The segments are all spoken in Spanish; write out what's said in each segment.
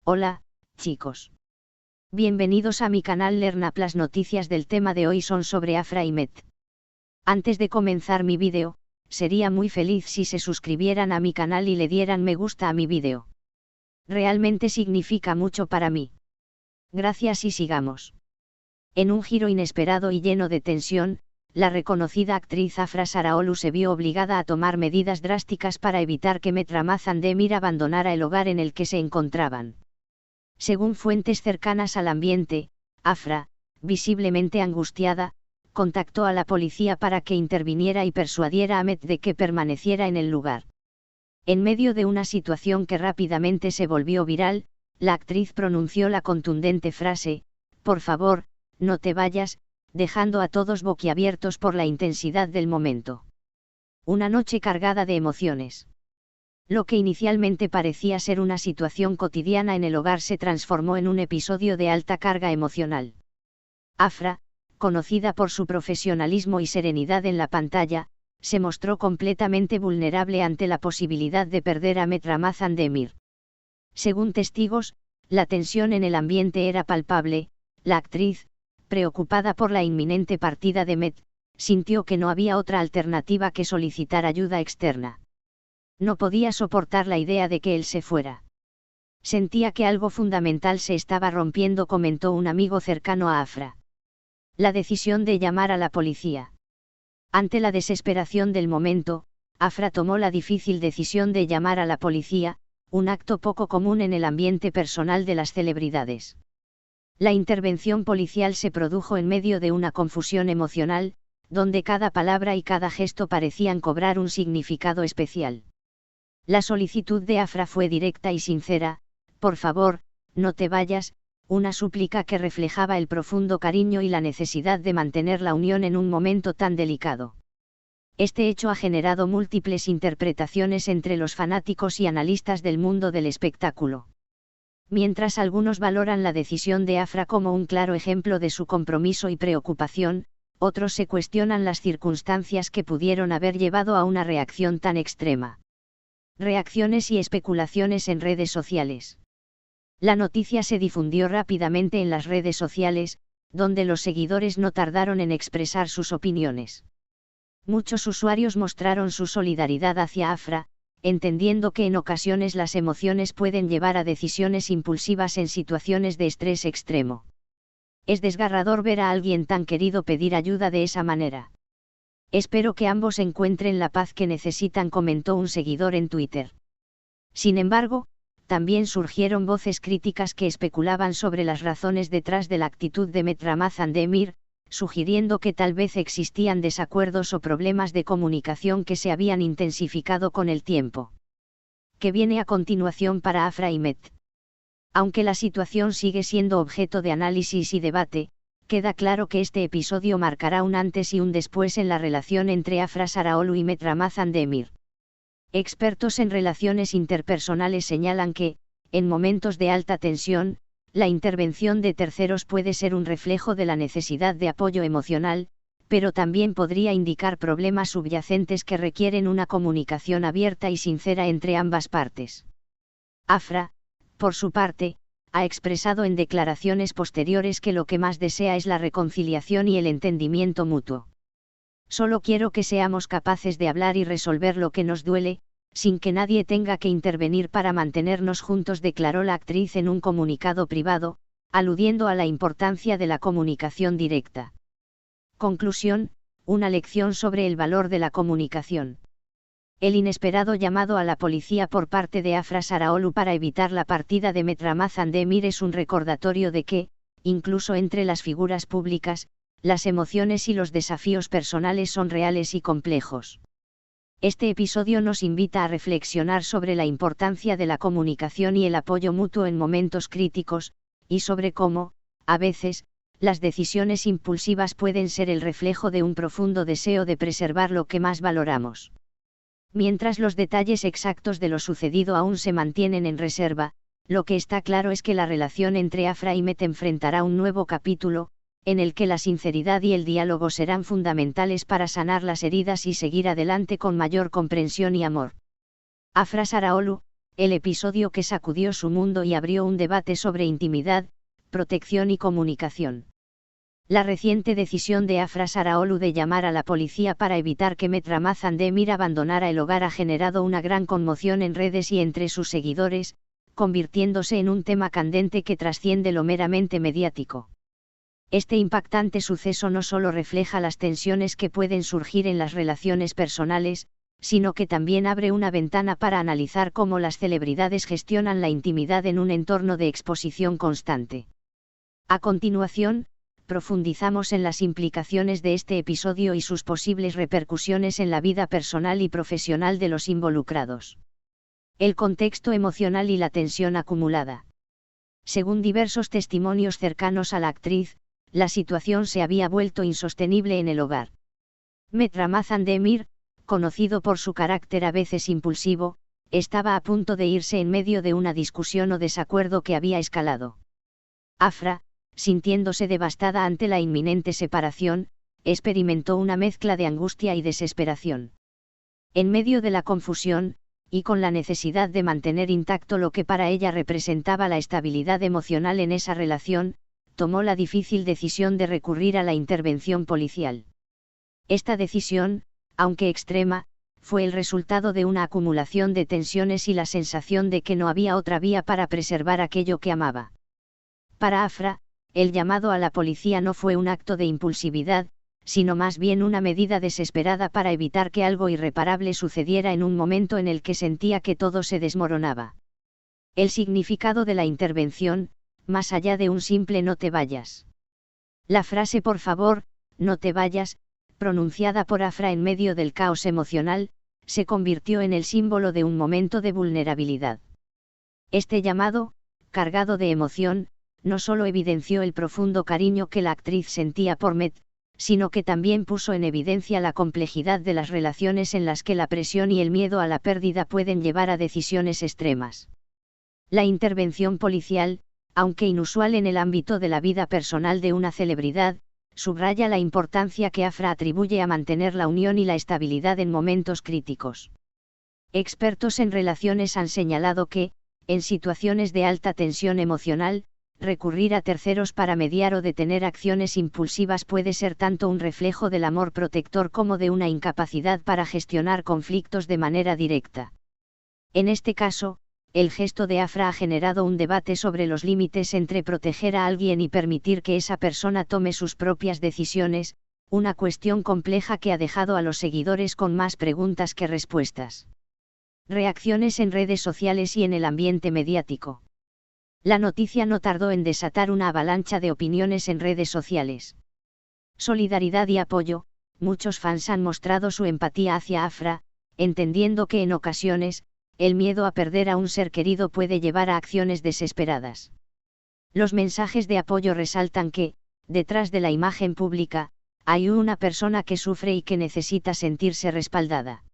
Hola, chicos. Bienvenidos a mi canal LearnUp. Las noticias del tema de hoy son sobre Afra y Met. Antes de comenzar mi vídeo, sería muy feliz si se suscribieran a mi canal y le dieran me gusta a mi vídeo. Realmente significa mucho para mí. Gracias y sigamos. En un giro inesperado y lleno de tensión, la reconocida actriz Afra Saraholu se vio obligada a tomar medidas drásticas para evitar que Met Ramazan Demir abandonara el hogar en el que se encontraban. Según fuentes cercanas al ambiente, Afra, visiblemente angustiada, contactó a la policía para que interviniera y persuadiera a Met de que permaneciera en el lugar. En medio de una situación que rápidamente se volvió viral, la actriz pronunció la contundente frase: "Por favor, no te vayas", dejando a todos boquiabiertos por la intensidad del momento. Una noche cargada de emociones. Lo que inicialmente parecía ser una situación cotidiana en el hogar se transformó en un episodio de alta carga emocional. Afra, conocida por su profesionalismo y serenidad en la pantalla, se mostró completamente vulnerable ante la posibilidad de perder a Met Ramazan Demir. Según testigos, la tensión en el ambiente era palpable. La actriz, preocupada por la inminente partida de Met, sintió que no había otra alternativa que solicitar ayuda externa. No podía soportar la idea de que él se fuera. Sentía que algo fundamental se estaba rompiendo, comentó un amigo cercano a Afra. La decisión de llamar a la policía. Ante la desesperación del momento, Afra tomó la difícil decisión de llamar a la policía, un acto poco común en el ambiente personal de las celebridades. La intervención policial se produjo en medio de una confusión emocional, donde cada palabra y cada gesto parecían cobrar un significado especial. La solicitud de Afra fue directa y sincera: "Por favor, no te vayas", una súplica que reflejaba el profundo cariño y la necesidad de mantener la unión en un momento tan delicado. Este hecho ha generado múltiples interpretaciones entre los fanáticos y analistas del mundo del espectáculo. Mientras algunos valoran la decisión de Afra como un claro ejemplo de su compromiso y preocupación, otros se cuestionan las circunstancias que pudieron haber llevado a una reacción tan extrema. Reacciones y especulaciones en redes sociales. La noticia se difundió rápidamente en las redes sociales, donde los seguidores no tardaron en expresar sus opiniones. Muchos usuarios mostraron su solidaridad hacia Afra, entendiendo que en ocasiones las emociones pueden llevar a decisiones impulsivas en situaciones de estrés extremo. Es desgarrador ver a alguien tan querido pedir ayuda de esa manera. Espero que ambos encuentren la paz que necesitan, comentó un seguidor en Twitter. Sin embargo, también surgieron voces críticas que especulaban sobre las razones detrás de la actitud de Met Ramazan Demir, sugiriendo que tal vez existían desacuerdos o problemas de comunicación que se habían intensificado con el tiempo. ¿Qué viene a continuación para Afra y Met? Aunque la situación sigue siendo objeto de análisis y debate, queda claro que este episodio marcará un antes y un después en la relación entre Afra Saraholu y Met Ramazan Demir. Expertos en relaciones interpersonales señalan que, en momentos de alta tensión, la intervención de terceros puede ser un reflejo de la necesidad de apoyo emocional, pero también podría indicar problemas subyacentes que requieren una comunicación abierta y sincera entre ambas partes. Afra, por su parte, ha expresado en declaraciones posteriores que lo que más desea es la reconciliación y el entendimiento mutuo. "Solo quiero que seamos capaces de hablar y resolver lo que nos duele, sin que nadie tenga que intervenir para mantenernos juntos", declaró la actriz en un comunicado privado, aludiendo a la importancia de la comunicación directa. Conclusión: una lección sobre el valor de la comunicación. El inesperado llamado a la policía por parte de Afra Saraholu para evitar la partida de Met Ramazan Demir es un recordatorio de que, incluso entre las figuras públicas, las emociones y los desafíos personales son reales y complejos. Este episodio nos invita a reflexionar sobre la importancia de la comunicación y el apoyo mutuo en momentos críticos, y sobre cómo, a veces, las decisiones impulsivas pueden ser el reflejo de un profundo deseo de preservar lo que más valoramos. Mientras los detalles exactos de lo sucedido aún se mantienen en reserva, lo que está claro es que la relación entre Afra y Met enfrentará un nuevo capítulo, en el que la sinceridad y el diálogo serán fundamentales para sanar las heridas y seguir adelante con mayor comprensión y amor. Afra Saraholu, el episodio que sacudió su mundo y abrió un debate sobre intimidad, protección y comunicación. La reciente decisión de Afra Saraolu de llamar a la policía para evitar que Met Ramazan Demir abandonara el hogar ha generado una gran conmoción en redes y entre sus seguidores, convirtiéndose en un tema candente que trasciende lo meramente mediático. Este impactante suceso no solo refleja las tensiones que pueden surgir en las relaciones personales, sino que también abre una ventana para analizar cómo las celebridades gestionan la intimidad en un entorno de exposición constante. A continuación, profundizamos en las implicaciones de este episodio y sus posibles repercusiones en la vida personal y profesional de los involucrados. El contexto emocional y la tensión acumulada. Según diversos testimonios cercanos a la actriz, la situación se había vuelto insostenible en el hogar. Met Ramazan Demir, conocido por su carácter a veces impulsivo, estaba a punto de irse en medio de una discusión o desacuerdo que había escalado. Afra, sintiéndose devastada ante la inminente separación, experimentó una mezcla de angustia y desesperación. En medio de la confusión, y con la necesidad de mantener intacto lo que para ella representaba la estabilidad emocional en esa relación, tomó la difícil decisión de recurrir a la intervención policial. Esta decisión, aunque extrema, fue el resultado de una acumulación de tensiones y la sensación de que no había otra vía para preservar aquello que amaba. Para Afra, el llamado a la policía no fue un acto de impulsividad, sino más bien una medida desesperada para evitar que algo irreparable sucediera en un momento en el que sentía que todo se desmoronaba. El significado de la intervención, más allá de un simple "no te vayas". La frase "por favor, no te vayas", pronunciada por Afra en medio del caos emocional, se convirtió en el símbolo de un momento de vulnerabilidad. Este llamado, cargado de emoción, no solo evidenció el profundo cariño que la actriz sentía por Met, sino que también puso en evidencia la complejidad de las relaciones en las que la presión y el miedo a la pérdida pueden llevar a decisiones extremas. La intervención policial, aunque inusual en el ámbito de la vida personal de una celebridad, subraya la importancia que Afra atribuye a mantener la unión y la estabilidad en momentos críticos. Expertos en relaciones han señalado que, en situaciones de alta tensión emocional, recurrir a terceros para mediar o detener acciones impulsivas puede ser tanto un reflejo del amor protector como de una incapacidad para gestionar conflictos de manera directa. En este caso, el gesto de Afra ha generado un debate sobre los límites entre proteger a alguien y permitir que esa persona tome sus propias decisiones, una cuestión compleja que ha dejado a los seguidores con más preguntas que respuestas. Reacciones en redes sociales y en el ambiente mediático. La noticia no tardó en desatar una avalancha de opiniones en redes sociales. Solidaridad y apoyo. Muchos fans han mostrado su empatía hacia Afra, entendiendo que en ocasiones, el miedo a perder a un ser querido puede llevar a acciones desesperadas. Los mensajes de apoyo resaltan que, detrás de la imagen pública, hay una persona que sufre y que necesita sentirse respaldada.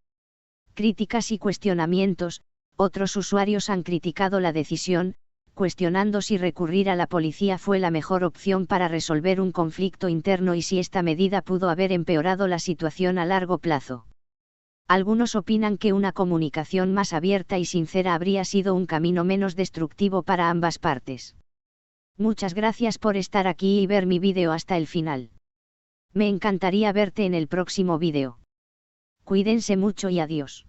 Críticas y cuestionamientos. Otros usuarios han criticado la decisión, cuestionando si recurrir a la policía fue la mejor opción para resolver un conflicto interno y si esta medida pudo haber empeorado la situación a largo plazo. Algunos opinan que una comunicación más abierta y sincera habría sido un camino menos destructivo para ambas partes. Muchas gracias por estar aquí y ver mi vídeo hasta el final. Me encantaría verte en el próximo vídeo. Cuídense mucho y adiós.